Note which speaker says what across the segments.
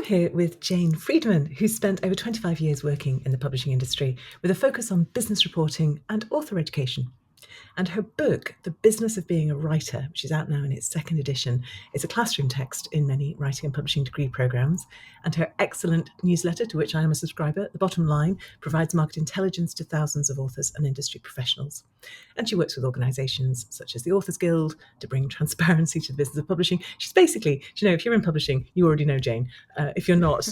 Speaker 1: I'm here with Jane Friedman, who's spent over 25 years working in the publishing industry with a focus on business reporting and author education. And her book, The Business of Being a Writer, which is out now in its second edition, is a classroom text in many writing and publishing degree programs. And her excellent newsletter, to which I am a subscriber, The Bottom Line, provides market intelligence to thousands of authors and industry professionals. And she works with organisations such as the Authors Guild to bring transparency to the business of publishing. She's basically, if you're in publishing, you already know Jane. If you're not,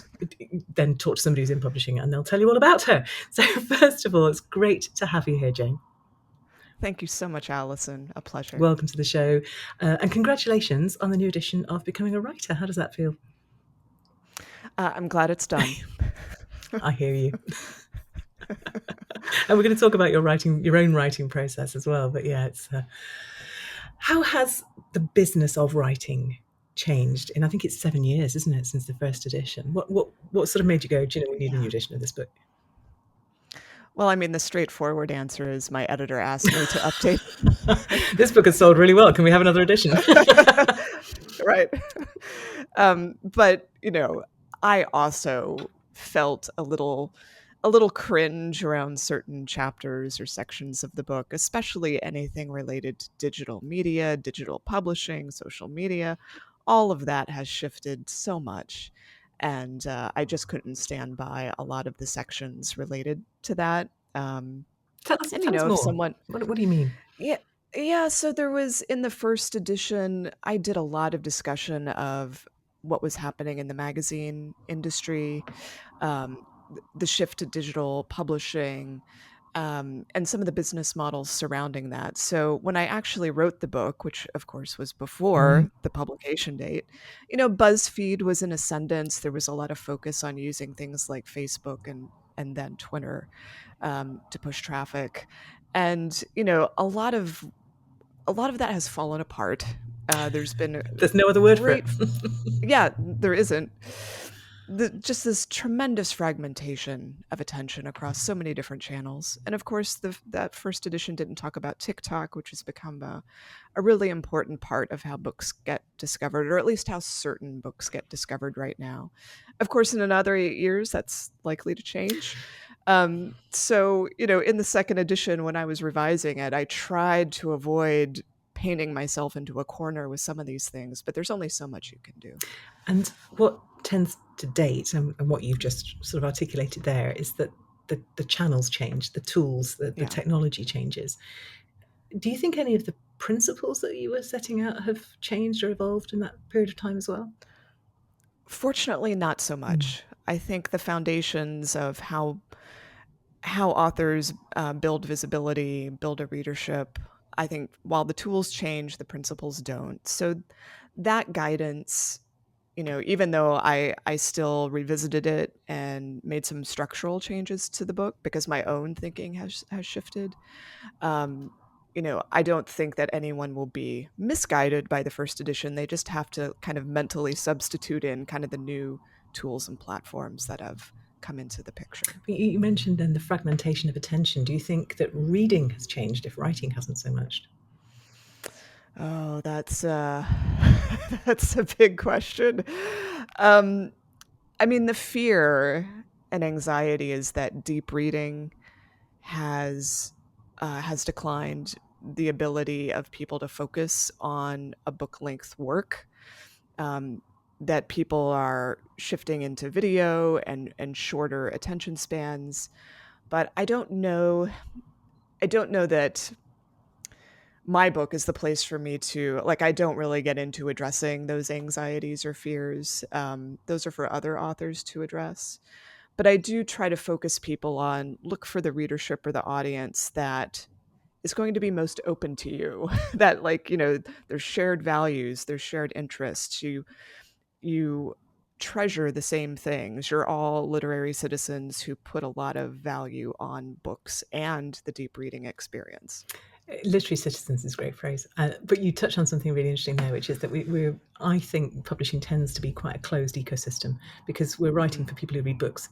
Speaker 1: then talk to somebody who's in publishing and they'll tell you all about her. So first of all, it's great to have you here, Jane.
Speaker 2: Thank you so much, Alison. A pleasure.
Speaker 1: Welcome to the show. And congratulations on the new edition of Becoming a Writer. How does that feel?
Speaker 2: I'm glad it's done.
Speaker 1: I hear you. And we're going to talk about your own writing process as well. But yeah, it's how has the business of writing changed? And I think it's 7 years, isn't it, since the first edition? What sort of made you go, do you know, we need a new edition of this book?
Speaker 2: Well, I mean, the straightforward answer is my editor asked me to update.
Speaker 1: This book has sold really well. Can we have another edition?
Speaker 2: Right. But, I also felt a little cringe around certain chapters or sections of the book, especially anything related to digital media, digital publishing, social media. All of that has shifted so much. And I just couldn't stand by a lot of the sections related to that.
Speaker 1: Tell us more. What do you mean?
Speaker 2: Yeah. So there was, in the first edition, I did a lot of discussion of what was happening in the magazine industry, the shift to digital publishing, and some of the business models surrounding that. So when I actually wrote the book, which of course was before the publication date, BuzzFeed was in ascendance. There was a lot of focus on using things like Facebook and then Twitter to push traffic. And, a lot of that has fallen apart. There's
Speaker 1: no other word for it.
Speaker 2: Yeah, there isn't. Just this tremendous fragmentation of attention across so many different channels. And of course, that first edition didn't talk about TikTok, which has become a really important part of how books get discovered, or at least how certain books get discovered right now. Of course, in another 8 years, that's likely to change. So, in the second edition, when I was revising it, I tried to avoid painting myself into a corner with some of these things, but there's only so much you can do.
Speaker 1: And what tends to date, and what you've just sort of articulated there, is that the channels change, the tools, the technology changes. Do you think any of the principles that you were setting out have changed or evolved in that period of time as well?
Speaker 2: Fortunately, not so much. I think the foundations of how authors build visibility, build a readership, I think while the tools change, the principles don't. So that guidance, even though I still revisited it and made some structural changes to the book because my own thinking has shifted, I don't think that anyone will be misguided by the first edition. They just have to kind of mentally substitute in kind of the new tools and platforms that have come into the picture.
Speaker 1: You mentioned then the fragmentation of attention. Do you think that reading has changed if writing hasn't so much?
Speaker 2: Oh, that's that's a big question. I mean, the fear and anxiety is that deep reading has declined the ability of people to focus on a book-length work. That people are shifting into video and shorter attention spans. But I don't know that my book is the place for me to, I don't really get into addressing those anxieties or fears. Those are for other authors to address. But I do try to focus people on, look for the readership or the audience that is going to be most open to you, that there's shared values, there's shared interests. You treasure the same things. You're all literary citizens who put a lot of value on books and the deep reading experience.
Speaker 1: Literary citizens is a great phrase. But you touch on something really interesting there, which is that I think publishing tends to be quite a closed ecosystem because we're writing for people who read books.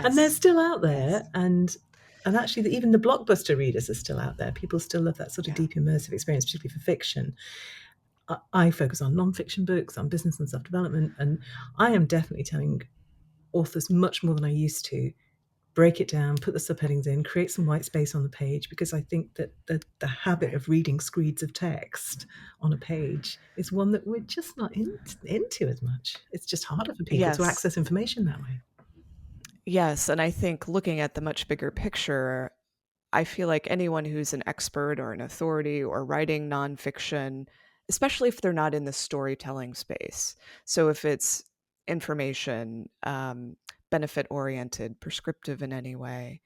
Speaker 1: And they're still out there. And actually, even the blockbuster readers are still out there. People still love that sort of deep immersive experience, particularly for fiction. I focus on nonfiction books, on business and self-development, and I am definitely telling authors much more than I used to break it down, put the subheadings in, create some white space on the page, because I think that the habit
Speaker 2: Right.
Speaker 1: of reading screeds of text on a page is one that we're just not into as much. It's just harder for people to
Speaker 2: Yes.
Speaker 1: access information that way.
Speaker 2: Yes. And I think looking at the much bigger picture, I feel like anyone who's an expert or an authority or writing nonfiction, especially if they're not in the storytelling space. So if it's information, benefit oriented, prescriptive in any way,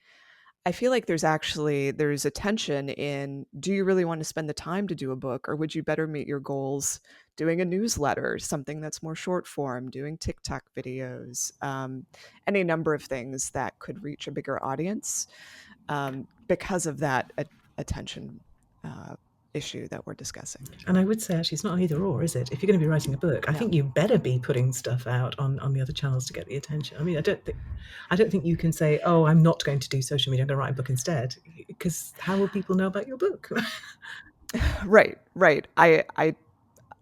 Speaker 2: I feel like there's a tension in, do you really want to spend the time to do a book, or would you better meet your goals doing a newsletter, something that's more short form, doing TikTok videos, any number of things that could reach a bigger audience, because of that attention uh, issue that we're discussing.
Speaker 1: And I would say actually it's not either or, is it? If you're going to be writing a book, I
Speaker 2: No.
Speaker 1: think you better be putting stuff out on the other channels to get the attention. I mean, I don't think you can say, oh, I'm not going to do social media, I'm going to write a book instead, because how will people know about your book?
Speaker 2: Right, right. I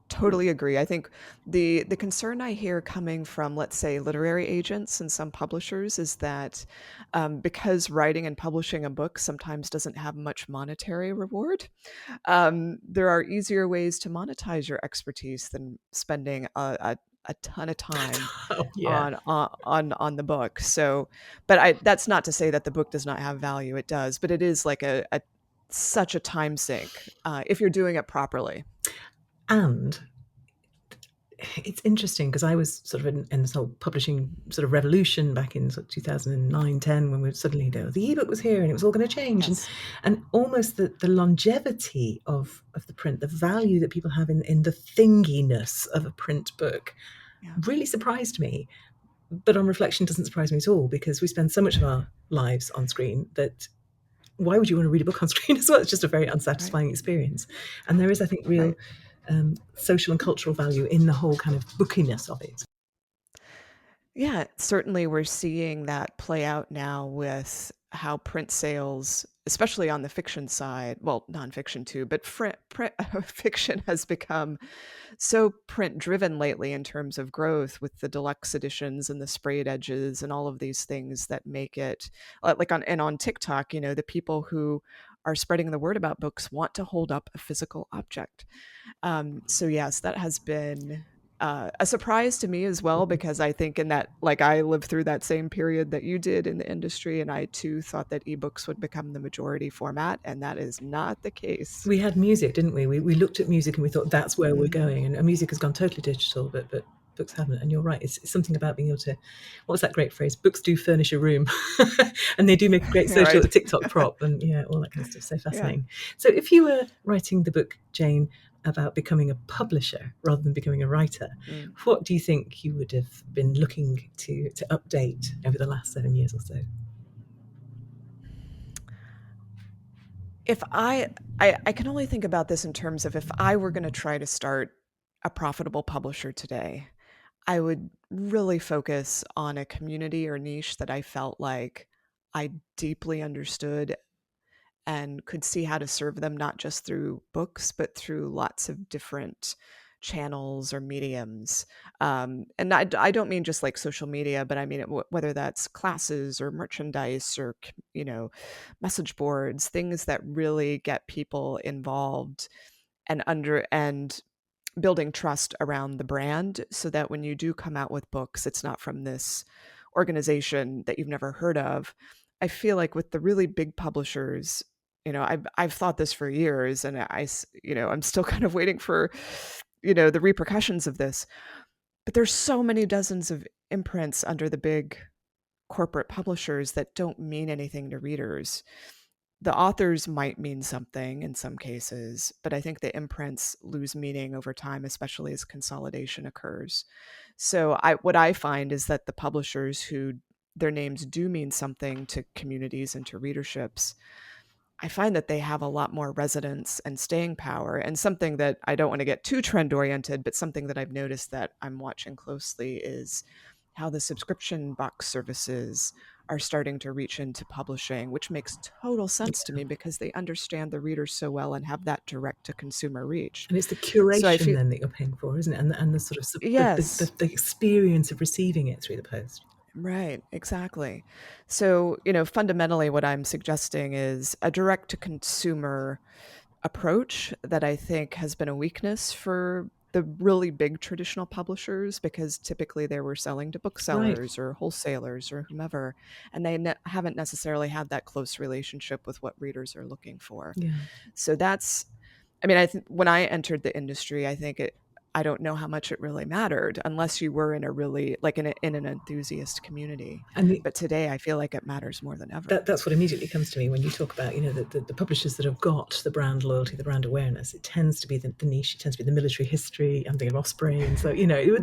Speaker 2: totally agree. I think the concern I hear coming from, let's say, literary agents and some publishers is that, because writing and publishing a book sometimes doesn't have much monetary reward, there are easier ways to monetize your expertise than spending a ton of time
Speaker 1: Oh, yeah.
Speaker 2: on the book. So, but that's not to say that the book does not have value. It does, but it is like a such a time sink if you're doing it properly.
Speaker 1: And it's interesting because I was sort of in this whole publishing sort of revolution back in sort of 2009, 10, when we suddenly, the ebook was here and it was all going to change.
Speaker 2: Yes.
Speaker 1: And almost the longevity of the print, the value that people have in the thinginess of a print book
Speaker 2: Yeah.
Speaker 1: really surprised me. But on reflection, doesn't surprise me at all, because we spend so much of our lives on screen that why would you want to read a book on screen as well? It's just a very
Speaker 2: Right.
Speaker 1: unsatisfying experience. And there is, I think, real
Speaker 2: Right.
Speaker 1: social and cultural value in the whole kind of bookiness of it.
Speaker 2: Yeah, certainly we're seeing that play out now with how print sales, especially on the fiction side, well, nonfiction too, but print fiction has become so print driven lately in terms of growth, with the deluxe editions and the sprayed edges and all of these things that make it like on TikTok, the people who are spreading the word about books want to hold up a physical object. So yes, that has been a surprise to me as well, because I think in that, like, I lived through that same period that you did in the industry, and I too thought that ebooks would become the majority format, and that is not the case.
Speaker 1: We had music, didn't we? We looked at music and we thought that's where we're
Speaker 2: Mhm.
Speaker 1: going. And music has gone totally digital, but books haven't. And you're right. It's something about being able to, what was that great phrase? Books do furnish a room, and they do make a great
Speaker 2: Yeah,
Speaker 1: social
Speaker 2: right.
Speaker 1: TikTok prop, and yeah, all that kind of stuff. So
Speaker 2: Yeah.
Speaker 1: fascinating. So if you were writing the book, Jane, about becoming a publisher rather than becoming a writer,
Speaker 2: Mm.
Speaker 1: what do you think you would have been looking to update over the last 7 years or so?
Speaker 2: If I can only think about this in terms of, if I were going to try to start a profitable publisher today, I would really focus on a community or niche that I felt like I deeply understood and could see how to serve them, not just through books, but through lots of different channels or mediums. And I don't mean just like social media, but I mean whether that's classes or merchandise or, message boards, things that really get people involved and building trust around the brand, so that when you do come out with books, it's not from this organization that you've never heard of. I feel like with the really big publishers, I've thought this for years, and I'm still kind of waiting for, the repercussions of this. But there's so many dozens of imprints under the big corporate publishers that don't mean anything to readers. The authors might mean something in some cases, but I think the imprints lose meaning over time, especially as consolidation occurs. So what I find is that the publishers who their names do mean something to communities and to readerships, I find that they have a lot more resonance and staying power. And something that I don't want to get too trend oriented, but something that I've noticed that I'm watching closely is how the subscription box services are starting to reach into publishing, which makes total sense to me because they understand the readers so well and have that direct to consumer reach.
Speaker 1: And it's the
Speaker 2: So I
Speaker 1: curation
Speaker 2: feel,
Speaker 1: then that you're paying for, isn't it? And the sort of
Speaker 2: yes,
Speaker 1: the experience of receiving it through the post.
Speaker 2: right, exactly. So, fundamentally, what I'm suggesting is a direct to consumer approach that I think has been a weakness for the really big traditional publishers, because typically they were selling to
Speaker 1: Right.
Speaker 2: booksellers or wholesalers or whomever, and they haven't necessarily had that close relationship with what readers are looking for.
Speaker 1: Yeah.
Speaker 2: So that's, I mean, I think when I entered the industry, I don't know how much it really mattered unless you were in a really, like in an enthusiast community.
Speaker 1: And
Speaker 2: But today I feel like it matters more than ever.
Speaker 1: that's what immediately comes to me when you talk about, the publishers that have got the brand loyalty, the brand awareness. It tends to be the niche. It tends to be the military history. I'm thinking of Osprey, and so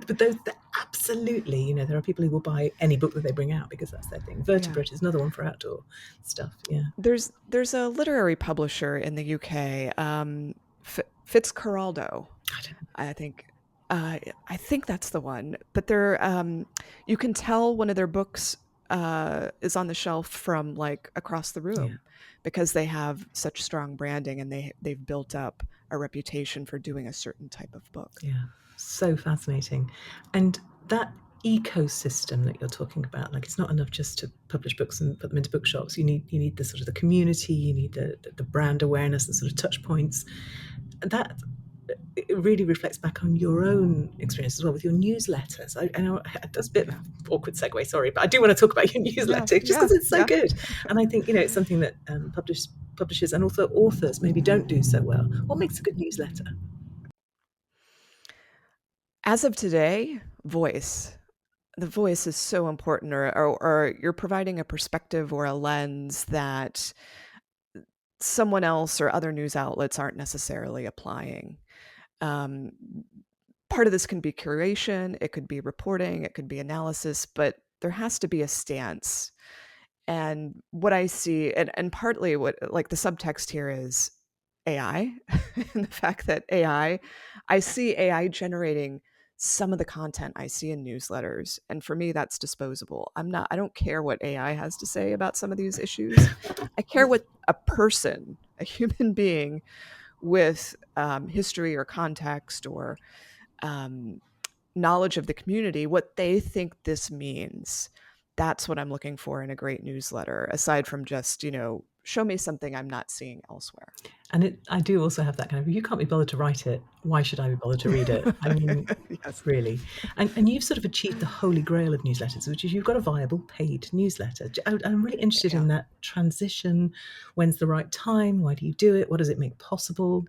Speaker 1: but those absolutely, there are people who will buy any book that they bring out because that's their thing. Vertebrate is another one for outdoor stuff. Yeah.
Speaker 2: There's a literary publisher in the UK, Fitzcarraldo,
Speaker 1: I don't.
Speaker 2: I think. I think that's the one. But they're you can tell one of their books is on the shelf from like across the
Speaker 1: Yeah.
Speaker 2: room because they have such strong branding and they've built up a reputation for doing a certain type of book.
Speaker 1: Yeah, so fascinating. And that ecosystem that you're talking about, like it's not enough just to publish books and put them into bookshops. You need the sort of the community, you need the brand awareness, the sort of touch points. That it really reflects back on your own experience as well with your newsletters. I know that's a bit of an awkward segue, sorry, but I do want to talk about your newsletter just because it's so good. And I think it's something that publishers and also authors maybe don't do so well. What makes a good newsletter?
Speaker 2: As of today, voice. The voice is so important, or you're providing a perspective or a lens that someone else or other news outlets aren't necessarily applying. Um, Part of this can be curation, it could be reporting, it could be analysis, but there has to be a stance. And what I see, and partly what like the subtext here is AI, and the fact that I see AI generating some of the content I see in newsletters. And for me, that's disposable. I don't care what AI has to say about some of these issues. I care what a person, a human being with history or context or um, knowledge of the community, what they think this means. That's what I'm looking for in a great newsletter, aside from just, show me something I'm not seeing elsewhere.
Speaker 1: And I do also have that kind of, you can't be bothered to write it. Why should I be bothered to read it? I mean,
Speaker 2: Yes.
Speaker 1: really. And you've sort of achieved the holy grail of newsletters, which is you've got a viable paid newsletter. I'm really interested
Speaker 2: Yeah.
Speaker 1: in that transition. When's the right time? Why do you do it? What does it make possible?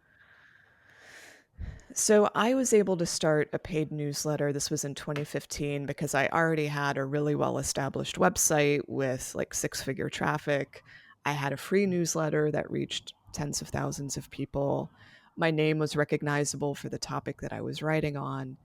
Speaker 2: So I was able to start a paid newsletter. This was in 2015 because I already had a really well established website with like 6-figure traffic. I had a free newsletter that reached tens of thousands of people. My name was recognizable for the topic that I was writing on.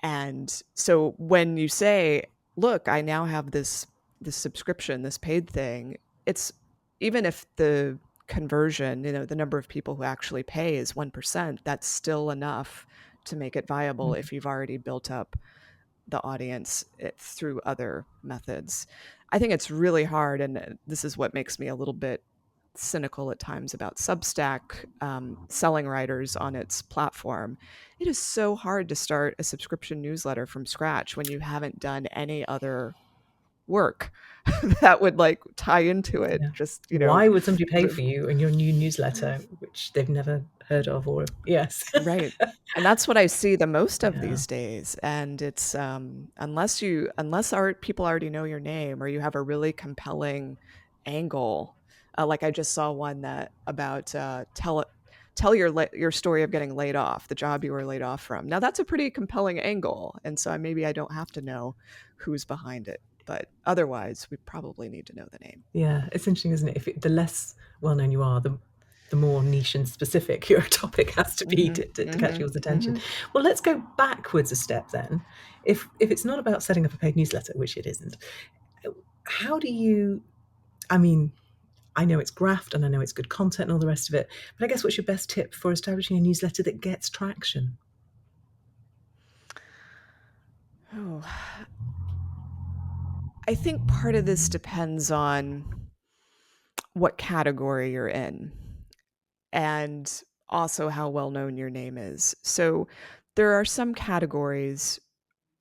Speaker 2: And so when you say, look, I now have this subscription, this paid thing, it's even if the conversion, the number of people who actually pay is 1%, that's still enough to make it viable if you've already built up the audience through other methods. I think it's really hard, and this is what makes me a little bit cynical at times about Substack selling writers on its platform. It is so hard to start a subscription newsletter from scratch when you haven't done any other work that would like tie into it.
Speaker 1: Yeah.
Speaker 2: Just,
Speaker 1: Why would somebody pay for you in your new newsletter, which they've never heard of? Or yes.
Speaker 2: right. And that's what I see the most of
Speaker 1: Yeah.
Speaker 2: these days. And it's unless people already know your name or you have a really compelling angle. Like I just saw one that about tell your story of getting laid off, the job you were laid off from. Now that's a pretty compelling angle, and so maybe I don't have to know who's behind it, but otherwise we probably need to know the name.
Speaker 1: Yeah, it's interesting, isn't it? The less well known you are, the more niche and specific your topic has to be to catch people's attention. Well, let's go backwards a step then. If it's not about setting up a paid newsletter, which it isn't, how do you? I mean, I know it's graft and I know it's good content and all the rest of it, but I guess what's your best tip for establishing a newsletter that gets traction?
Speaker 2: Oh, I think part of this depends on what category you're in and also how well known your name is. So there are some categories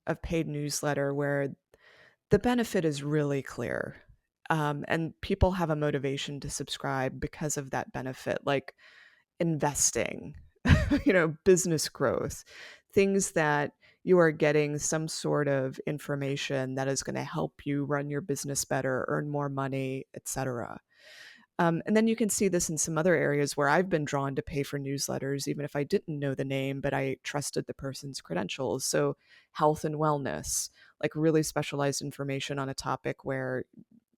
Speaker 2: of paid newsletter where the benefit is really clear. And people have a motivation to subscribe because of that benefit, like investing, business growth, things that you are getting some sort of information that is going to help you run your business better, earn more money, etc. And then you can see this in some other areas where I've been drawn to pay for newsletters, even if I didn't know the name, but I trusted the person's credentials. So, health and wellness, like really specialized information on a topic where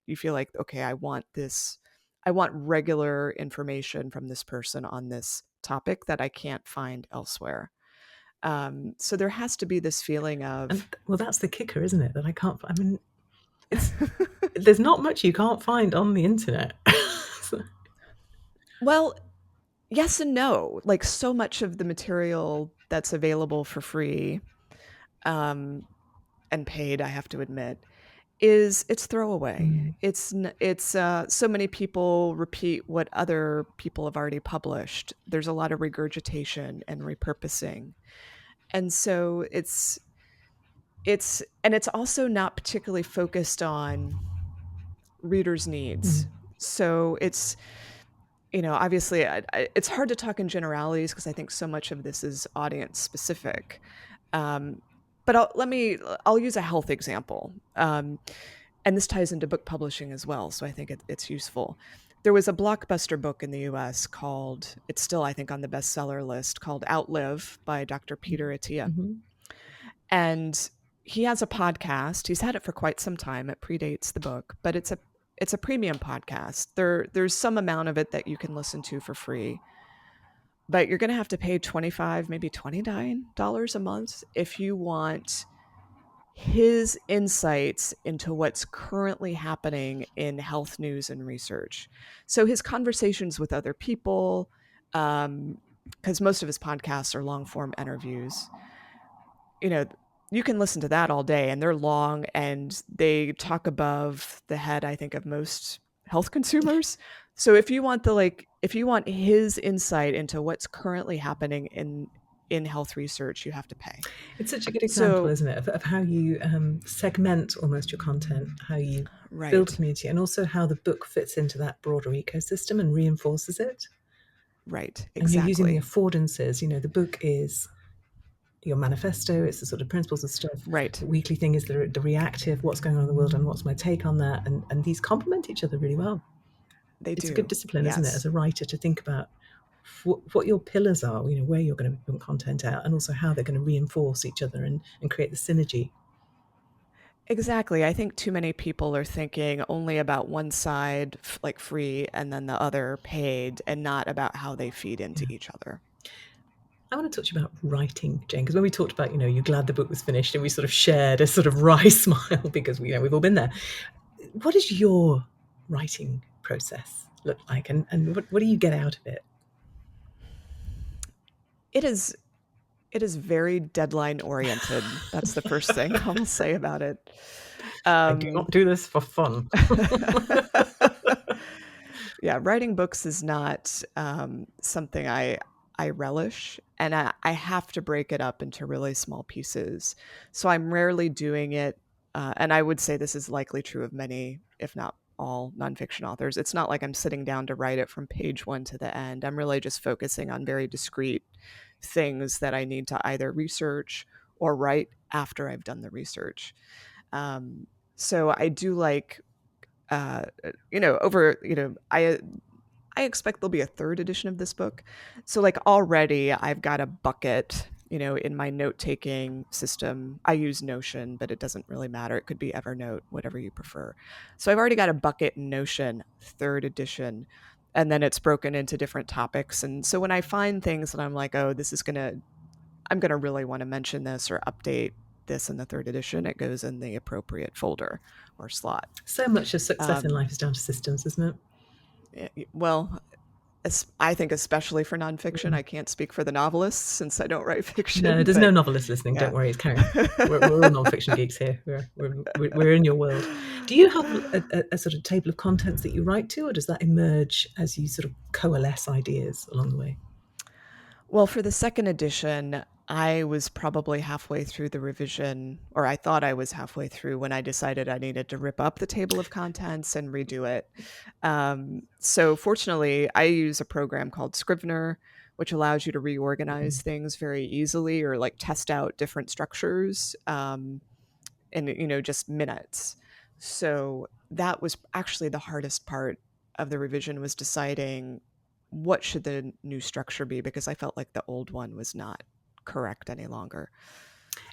Speaker 2: you feel like, okay, I want this, I want regular information from this person on this topic that I can't find elsewhere. So, there has to be this feeling
Speaker 1: And
Speaker 2: of,
Speaker 1: well, that's the kicker, isn't it? That I can't. I mean, it's there's not much you can't find on the internet.
Speaker 2: well, yes and no. Like so much of the material that's available for free, um, and paid, I have to admit, is it's throwaway.
Speaker 1: Mm,
Speaker 2: It's so many people repeat what other people have already published. There's a lot of regurgitation and repurposing, and so it's also not particularly focused on readers' needs.
Speaker 1: mm,
Speaker 2: So it's obviously it's hard to talk in generalities because I think so much of this is audience specific. Um, but I'll use a health example. And this ties into book publishing as well, so I think it's useful. There was a blockbuster book in the US called, it's still, I think, on the bestseller list, called Outlive by Dr. Peter Attia.
Speaker 1: mhm.
Speaker 2: And he has a podcast. He's had it for quite some time. It predates the book, but it's a premium podcast. There's some amount of it that you can listen to for free, but you're going to have to pay 25, maybe $29 a month if you want his insights into what's currently happening in health news and research. So his conversations with other people, because most of his podcasts are long form interviews, you know, you can listen to that all day and they're long and they talk above the head, I think, of most health consumers. So if you want his insight into what's currently happening in health research, you have to pay.
Speaker 1: It's such a good example,
Speaker 2: So,
Speaker 1: isn't it, of how you segment almost your content, how you build
Speaker 2: right,
Speaker 1: community, and also how the book fits into that broader ecosystem and reinforces it.
Speaker 2: right,
Speaker 1: And you're using the
Speaker 2: exactly.
Speaker 1: affordances. The book is your manifesto, it's the sort of principles and stuff.
Speaker 2: Right.
Speaker 1: The weekly thing is the reactive, what's going on in the world and what's my take on that. And these complement each other really well.
Speaker 2: They
Speaker 1: It's a good
Speaker 2: do.
Speaker 1: discipline, isn't it, as
Speaker 2: Yes.
Speaker 1: a writer to think about what your pillars are, where you're going to put content out, and also how they're going to reinforce each other and create the synergy.
Speaker 2: Exactly. I think too many people are thinking only about one side, like free, and then the other paid, and not about how they feed into
Speaker 1: Yeah.
Speaker 2: each other.
Speaker 1: I want to talk to you about writing, Jane, because when we talked about, you're glad the book was finished and we sort of shared a sort of wry smile because we've all been there. What does your writing process look like, and what do you get out of it?
Speaker 2: It is it is very deadline oriented. That's the first thing I'll say about it.
Speaker 1: I do
Speaker 2: Um,
Speaker 1: not do this for fun.
Speaker 2: yeah, writing books is not something I relish, and I have to break it up into really small pieces. So I'm rarely doing it, and I would say this is likely true of many, if not all, nonfiction authors. It's not like I'm sitting down to write it from page one to the end. I'm really just focusing on very discrete things that I need to either research or write after I've done the research. Um, so I do like over, I expect there'll be a third edition of this book. So like already I've got a bucket, in my note-taking system. I use Notion, but it doesn't really matter. It could be Evernote, whatever you prefer. So I've already got a bucket in Notion, third edition, and then it's broken into different topics. And so when I find things that I'm like, oh, I'm going to really want to mention this or update this in the third edition, it goes in the appropriate folder or slot.
Speaker 1: So much of success in
Speaker 2: Um,
Speaker 1: life is down to systems, isn't it?
Speaker 2: well, I think especially for nonfiction. I can't speak for the novelists since I don't write fiction.
Speaker 1: No, there's no novelists listening.
Speaker 2: yeah.
Speaker 1: Don't worry, it's Karen. We're all nonfiction geeks here. We're in your world. Do you have a sort of table of contents that you write to, or does that emerge as you sort of coalesce ideas along the way?
Speaker 2: Well, for the second edition, I was probably halfway through the revision, or I thought I was halfway through when I decided I needed to rip up the table of contents and redo it. So fortunately, I use a program called Scrivener, which allows you to reorganize things very easily, or like test out different structures in, just minutes. So that was actually the hardest part of the revision, was deciding what should the new structure be, because I felt like the old one was not correct any longer.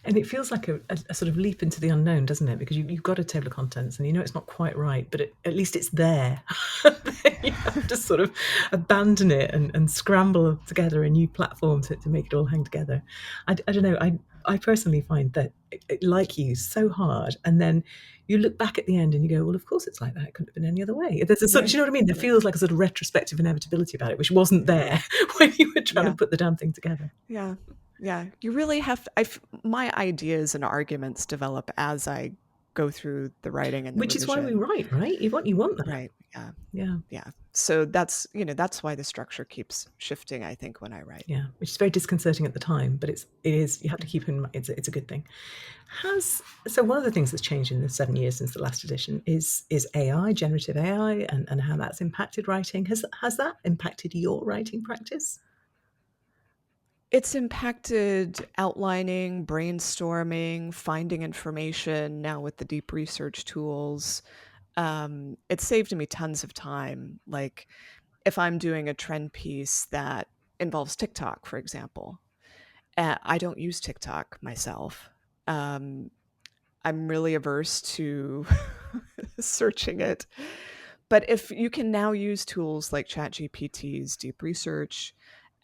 Speaker 1: And it feels like a sort of leap into the unknown, doesn't it? Because you've got a table of contents and you know it's not quite right, but at least it's there. You have to sort of abandon it and scramble together a new platform to make it all hang together. I don't know. I personally find that, like you, so hard. And then you look back at the end and you go, well, of course it's like that. It couldn't have been any other way. There's a sort, do you know what I mean? There feels like a sort of retrospective inevitability about it, which wasn't there when you were trying to put the damn thing together.
Speaker 2: Yeah. Yeah. You really have my ideas and arguments develop as I go through the writing and the
Speaker 1: Which
Speaker 2: revision.
Speaker 1: is why we write, right? You want that.
Speaker 2: Right. Yeah.
Speaker 1: Yeah.
Speaker 2: Yeah. So that's why the structure keeps shifting, I think, when I write.
Speaker 1: Yeah, which is very disconcerting at the time, but it is, you have to keep in mind, it's a good thing. So one of the things that's changed in the 7 years since the last edition is AI, generative AI, and how that's impacted writing. Has that impacted your writing practice?
Speaker 2: It's impacted outlining, brainstorming, finding information now with the deep research tools. It saved me tons of time. Like if I'm doing a trend piece that involves TikTok, for example, I don't use TikTok myself. I'm really averse to searching it. But if you can now use tools like ChatGPT's deep research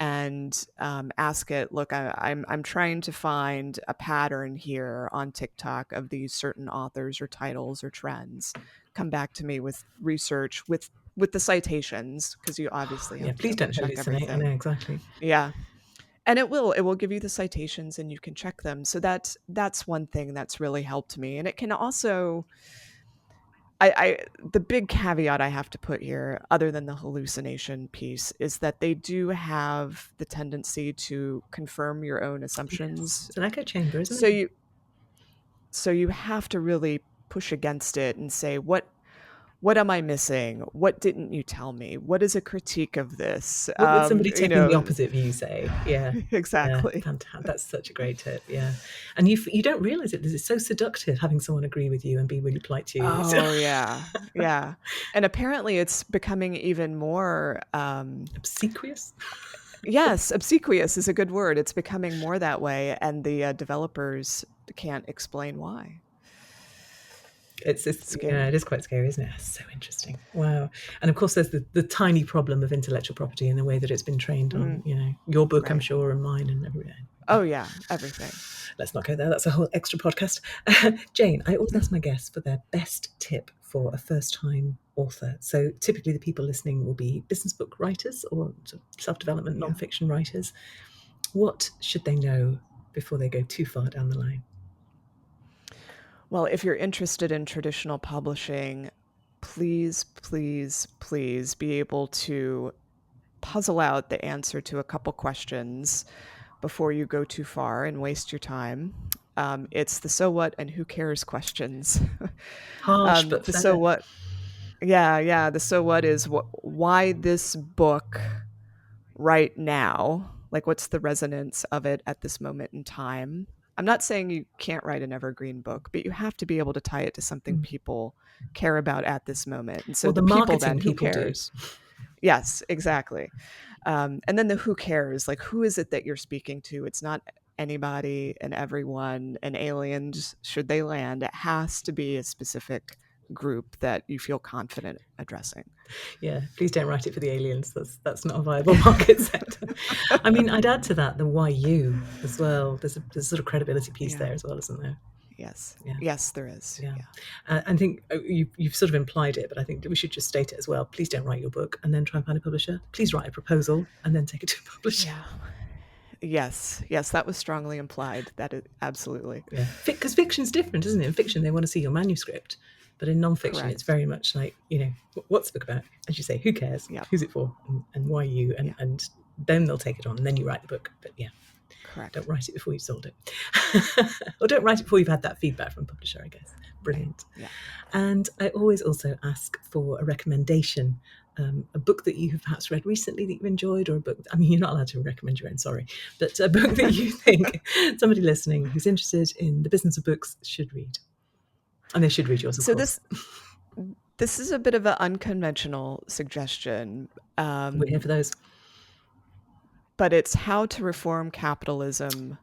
Speaker 2: and ask it, look, I'm trying to find a pattern here on TikTok of these certain authors or titles or trends. Come back to me with research with the citations, because you obviously have
Speaker 1: please
Speaker 2: to
Speaker 1: don't
Speaker 2: check
Speaker 1: hallucinate.
Speaker 2: everything.
Speaker 1: I know, exactly.
Speaker 2: Yeah. And it will give you the citations and you can check them. So that's one thing that's really helped me. And it can also, the big caveat I have to put here, other than the hallucination piece, is that they do have the tendency to confirm your own assumptions.
Speaker 1: Yes. It's an echo chamber, isn't it?
Speaker 2: So you have to really push against it and say, what am I missing? What didn't you tell me? What is a critique of this?
Speaker 1: What would somebody taking the opposite view say? Yeah,
Speaker 2: exactly.
Speaker 1: Yeah, that's such a great tip. Yeah, and you don't realize it. It's so seductive having someone agree with you and be really polite to you.
Speaker 2: Oh yeah, yeah. And apparently, it's becoming even more
Speaker 1: obsequious.
Speaker 2: Yes, obsequious is a good word. It's becoming more that way, and the developers can't explain why.
Speaker 1: It's scary. Yeah, it is quite scary, isn't it? It's so interesting. Wow. And of course, there's the tiny problem of intellectual property in the way that it's been trained on, your book, right. I'm sure, and mine and everything.
Speaker 2: Oh, yeah, everything.
Speaker 1: Let's not go there. That's a whole extra podcast. Jane, I always ask my guests for their best tip for a first-time author. So typically the people listening will be business book writers or self-development nonfiction writers. What should they know before they go too far down the line?
Speaker 2: Well, if you're interested in traditional publishing, please, please, please be able to puzzle out the answer to a couple questions before you go too far and waste your time. It's the so what and who cares questions.
Speaker 1: Harsh, but
Speaker 2: the so what. Yeah. The so what is why this book right now? Like, what's the resonance of it at this moment in time? I'm not saying you can't write an evergreen book, but you have to be able to tie it to something people care about at this moment. And so the people then, who cares? Yes, exactly. And then the who cares, like who is it that you're speaking to? It's not anybody and everyone and aliens should they land. It has to be a specific group that you feel confident addressing.
Speaker 1: Yeah, please don't write it for the aliens. That's not a viable market sector. I mean, I'd add to that the why you as well. There's a sort of credibility piece there as well, isn't there?
Speaker 2: Yes.
Speaker 1: Yeah.
Speaker 2: Yes, there is.
Speaker 1: Yeah.
Speaker 2: Yeah.
Speaker 1: I think you've sort of implied it, but I think that we should just state it as well. Please don't write your book and then try and find a publisher. Please write a proposal and then take it to a publisher.
Speaker 2: Yeah. Yes. Yes, that was strongly implied. That is absolutely.
Speaker 1: Yeah. Because fiction's different, isn't it? In fiction, they want to see your manuscript. But in nonfiction,
Speaker 2: Correct.
Speaker 1: it's very much like, what's the book about? As you say, who cares?
Speaker 2: Yep.
Speaker 1: Who's it for? And why you? And then they'll take it on, and then you write the book. But yeah,
Speaker 2: correct.
Speaker 1: Don't write it before you've sold it. Or don't write it before you've had that feedback from a publisher, I guess. Brilliant.
Speaker 2: Right. Yeah.
Speaker 1: And I always also ask for a recommendation, a book that you have perhaps read recently that you've enjoyed, or a book, I mean, you're not allowed to recommend your own, sorry, but a book that you think somebody listening who's interested in the business of books should read. And they should read yours, of course.
Speaker 2: This is a bit of an unconventional suggestion.
Speaker 1: We're here for those.
Speaker 2: But it's How to Reform Capitalism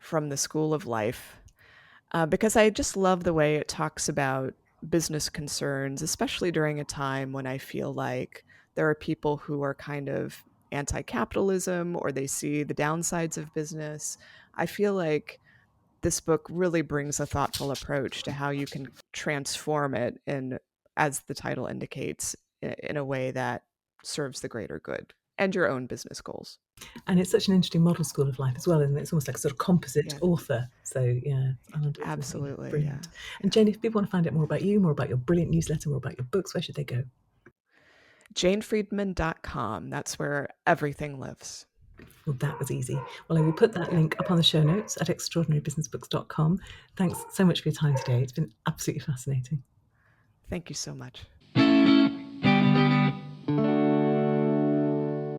Speaker 2: from the School of Life. Because I just love the way it talks about business concerns, especially during a time when I feel like there are people who are kind of anti-capitalism or they see the downsides of business. I feel like this book really brings a thoughtful approach to how you can transform it in, as the title indicates, in a way that serves the greater good and your own business goals.
Speaker 1: And it's such an interesting model school of life as well, isn't it? It's almost like a sort of composite author. So yeah,
Speaker 2: absolutely
Speaker 1: brilliant.
Speaker 2: Yeah.
Speaker 1: And Jane, if people want to find out more about you, more about your brilliant newsletter, more about your books, where should they go?
Speaker 2: JaneFriedman.com. That's where everything lives.
Speaker 1: Well, that was easy. Well, I will put that link up on the show notes at extraordinarybusinessbooks.com. Thanks so much for your time today. It's been absolutely fascinating.
Speaker 2: Thank you so much.